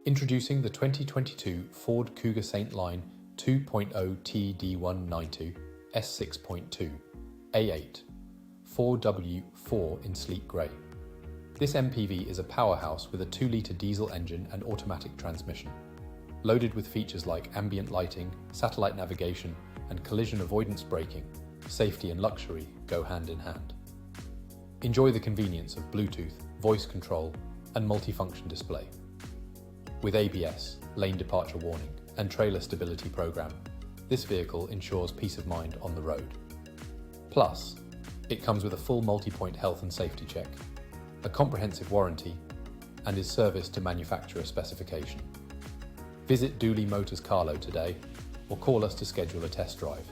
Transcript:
Introducing the 2022 Ford Kuga St-line 2.0 TD192 S6.2 A8 4W4 in sleek grey. This MPV is a powerhouse with a 2-litre diesel engine and automatic transmission, loaded with features like ambient lighting, satellite navigation, and collision avoidance braking. Safety and luxury go hand in hand. Enjoy the convenience of Bluetooth, voice control, and multifunction display. With ABS, lane departure warning, and trailer stability program, this vehicle ensures peace of mind on the road. Plus, it comes with a full multi-point health and safety check, a comprehensive warranty, and is serviced to manufacturer specification. Visit Dooley Motors Carlow today or call us to schedule a test drive.